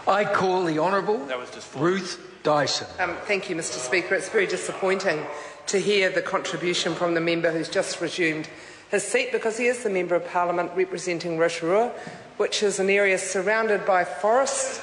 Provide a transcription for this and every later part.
I call the Honourable Ruth Dyson. Thank you, Mr Speaker. It's very disappointing to hear the contribution from the member who's just resumed his seat, because he is the Member of Parliament representing Rotorua, which is an area surrounded by forests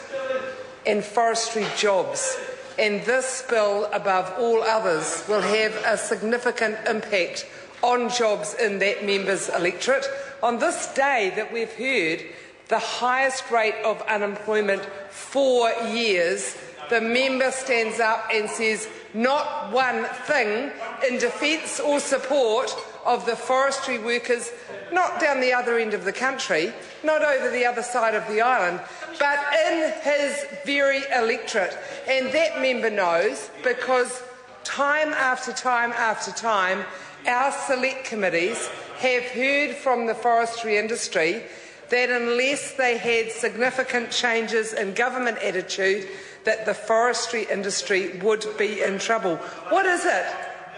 and forestry jobs. And this bill, above all others, will have a significant impact on jobs in that member's electorate. On this day that we've heard the highest rate of unemployment for years, the member stands up and says not one thing in defence or support of the forestry workers, not down the other end of the country, not over the other side of the island, but in his very electorate. And that member knows, because time after time after time, our select committees have heard from the forestry industry that unless they had significant changes in government attitude, that the forestry industry would be in trouble. What is it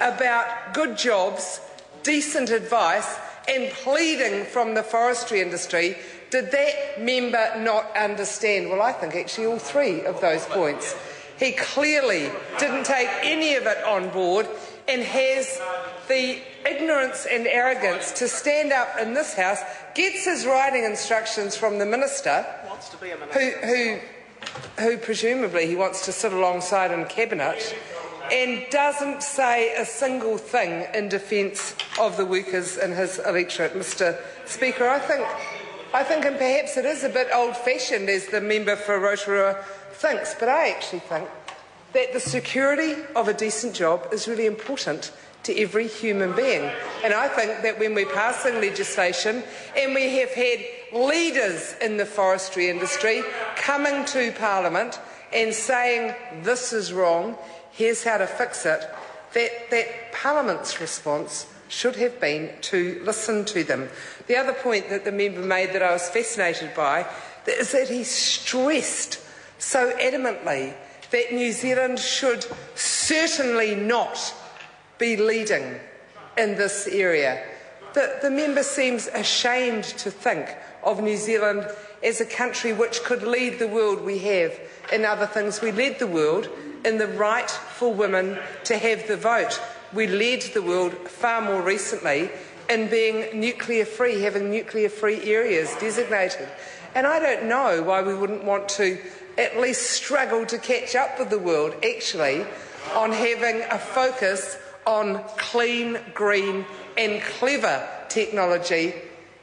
about good jobs, decent advice and pleading from the forestry industry did that member not understand? Well, I think actually all three of those points. He clearly didn't take any of it on board and has the ignorance and arrogance to stand up in this House, gets his writing instructions from the Minister, who presumably he wants to sit alongside in Cabinet, and doesn't say a single thing in defence of the workers in his electorate. Mr Speaker, I think, and perhaps it is a bit old-fashioned as the member for Rotorua thinks, but I actually think that the security of a decent job is really important to every human being. And I think that when we're passing legislation and we have had leaders in the forestry industry coming to Parliament and saying this is wrong, here's how to fix it, that Parliament's response should have been to listen to them. The other point that the member made that I was fascinated by is that he stressed so adamantly that New Zealand should certainly not be leading in this area. The member seems ashamed to think of New Zealand as a country which could lead the world. We have in other things. We led the world in the right for women to have the vote. We led the world far more recently in being nuclear-free, having nuclear-free areas designated. And I don't know why we wouldn't want to at least struggle to catch up with the world, actually, on having a focus on clean, green and clever technology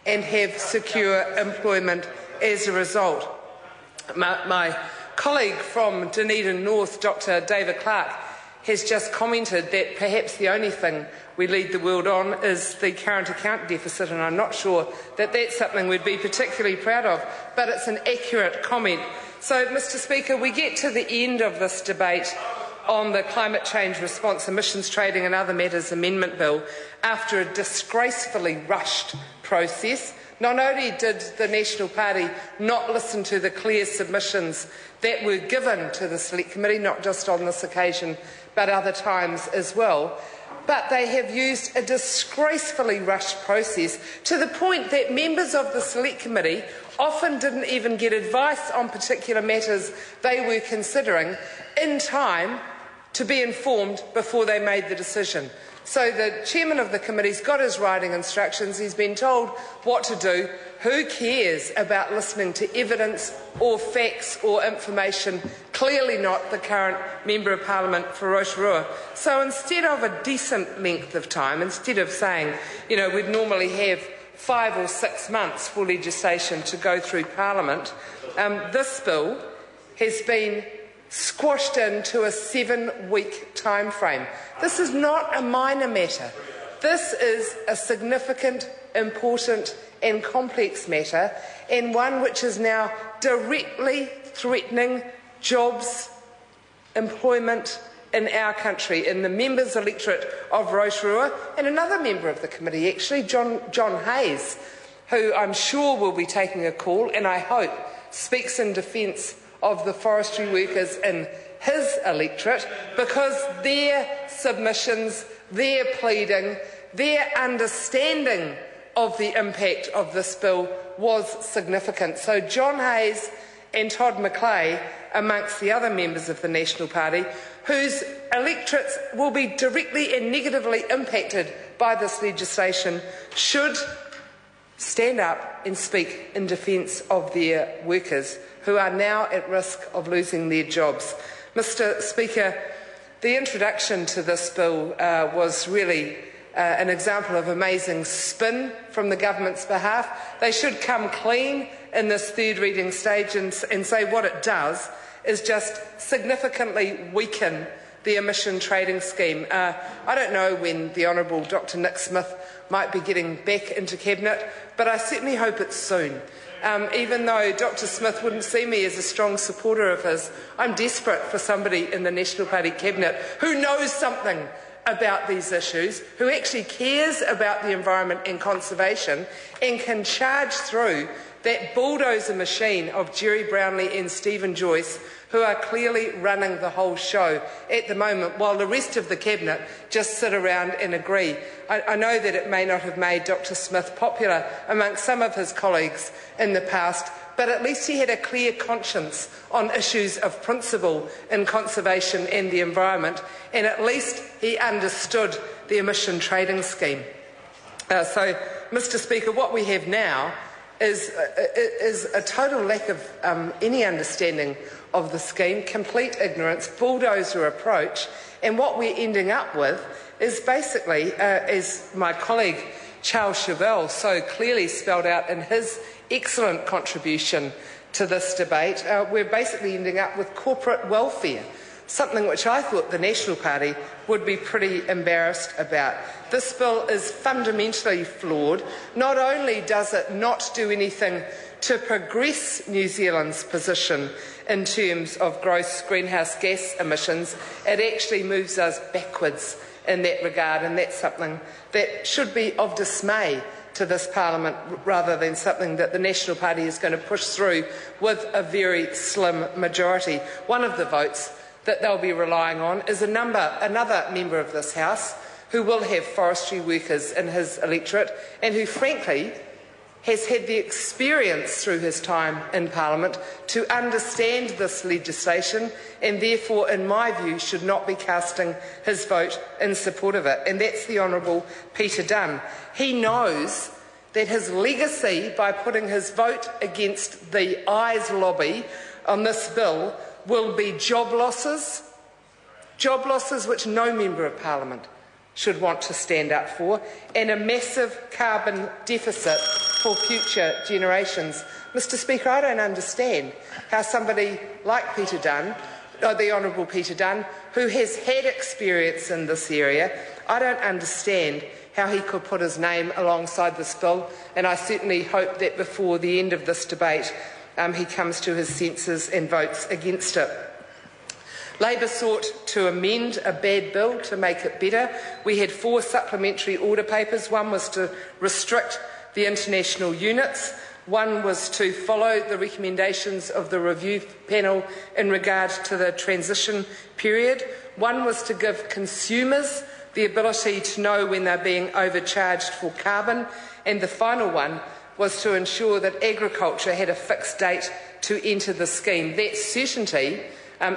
and have secure employment as a result. My colleague from Dunedin North, Dr David Clark, has just commented that perhaps the only thing we lead the world on is the current account deficit, and I'm not sure that that's something we'd be particularly proud of, but it's an accurate comment. So, Mr Speaker, we get to the end of this debate on the Climate Change Response, Emissions Trading and Other Matters Amendment Bill after a disgracefully rushed process. Not only did the National Party not listen to the clear submissions that were given to the Select Committee, not just on this occasion but other times as well, but they have used a disgracefully rushed process to the point that members of the Select Committee often didn't even get advice on particular matters they were considering in time to be informed before they made the decision. So the chairman of the committee's got his writing instructions, he's been told what to do. Who cares about listening to evidence or facts or information? Clearly not the current Member of Parliament for Rotorua. So instead of a decent length of time, instead of saying, we'd normally have 5 or 6 months for legislation to go through Parliament, this bill has been squashed into a 7-week time frame. This is not a minor matter. This is a significant, important and complex matter, and one which is now directly threatening jobs, employment in our country, in the members' electorate of Rotorua, and another member of the committee, actually, John Hayes, who I'm sure will be taking a call, and I hope speaks in defence of the forestry workers in his electorate, because their submissions, their pleading, their understanding of the impact of this bill was significant. So John Hayes and Todd McClay, amongst the other members of the National Party, whose electorates will be directly and negatively impacted by this legislation, should stand up and speak in defence of their workers who are now at risk of losing their jobs. Mr. Speaker, the introduction to this bill was really an example of amazing spin from the government's behalf. They should come clean in this third reading stage and say what it does is just significantly weaken the emission trading scheme. I don't know when the Honourable Dr Nick Smith might be getting back into Cabinet, but I certainly hope it's soon. Even though Dr Smith wouldn't see me as a strong supporter of his, I'm desperate for somebody in the National Party Cabinet who knows something about these issues, who actually cares about the environment and conservation, and can charge through that bulldozer machine of Jerry Brownlee and Stephen Joyce, who are clearly running the whole show at the moment, while the rest of the Cabinet just sit around and agree. I know that it may not have made Dr Smith popular amongst some of his colleagues in the past, but at least he had a clear conscience on issues of principle in conservation and the environment, and at least he understood the emission trading scheme. So, Mr Speaker, what we have now is a total lack of any understanding of the scheme, complete ignorance, bulldozer approach, and what we're ending up with is basically, as my colleague Charles Chauvel so clearly spelled out in his excellent contribution to this debate, we're basically ending up with corporate welfare, something which I thought the National Party would be pretty embarrassed about. This bill is fundamentally flawed. Not only does it not do anything to progress New Zealand's position in terms of gross greenhouse gas emissions, it actually moves us backwards in that regard, and that's something that should be of dismay to this Parliament rather than something that the National Party is going to push through with a very slim majority. One of the votes that they'll be relying on is another member of this House who will have forestry workers in his electorate and who, frankly, has had the experience through his time in Parliament to understand this legislation and therefore, in my view, should not be casting his vote in support of it, and that's the Honourable Peter Dunn. He knows that his legacy by putting his vote against the Ayes lobby on this bill will be job losses which no member of Parliament should want to stand up for, and a massive carbon deficit for future generations. Mr Speaker, I don't understand how somebody like Peter Dunn, the Honourable Peter Dunn, who has had experience in this area, I don't understand how he could put his name alongside this bill, and I certainly hope that before the end of this debate he comes to his senses and votes against it. Labor sought to amend a bad bill to make it better. We had 4 supplementary order papers. One was to restrict the international units. One was to follow the recommendations of the review panel in regard to the transition period. One was to give consumers the ability to know when they're being overcharged for carbon. And the final one was to ensure that agriculture had a fixed date to enter the scheme. That certainty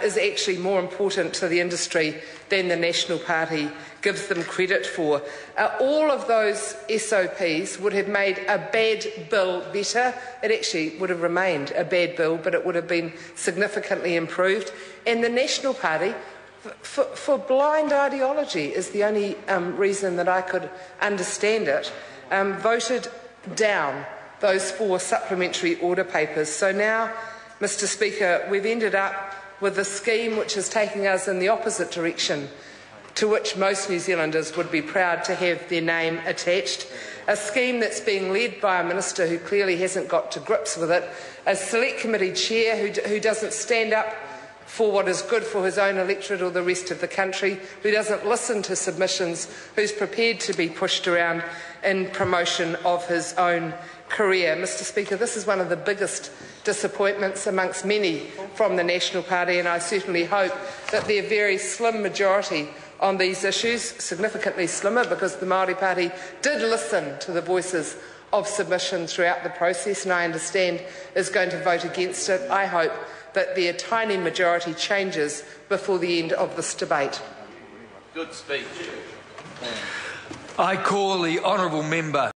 is actually more important to the industry than the National Party gives them credit for. All of those SOPs would have made a bad bill better. It actually would have remained a bad bill, but it would have been significantly improved. And the National Party, for blind ideology is the only reason that I could understand it, voted down those 4 supplementary order papers. So now, Mr Speaker, we've ended up with a scheme which is taking us in the opposite direction to which most New Zealanders would be proud to have their name attached. A scheme that's being led by a minister who clearly hasn't got to grips with it, a select committee chair who doesn't stand up for what is good for his own electorate or the rest of the country, who doesn't listen to submissions, who's prepared to be pushed around in promotion of his own career. Mr Speaker, this is one of the biggest disappointments amongst many from the National Party, and I certainly hope that their very slim majority on these issues, significantly slimmer because the Māori Party did listen to the voices of submission throughout the process, and I understand is going to vote against it. I hope that their tiny majority changes before the end of this debate. Good speech. I call the honourable member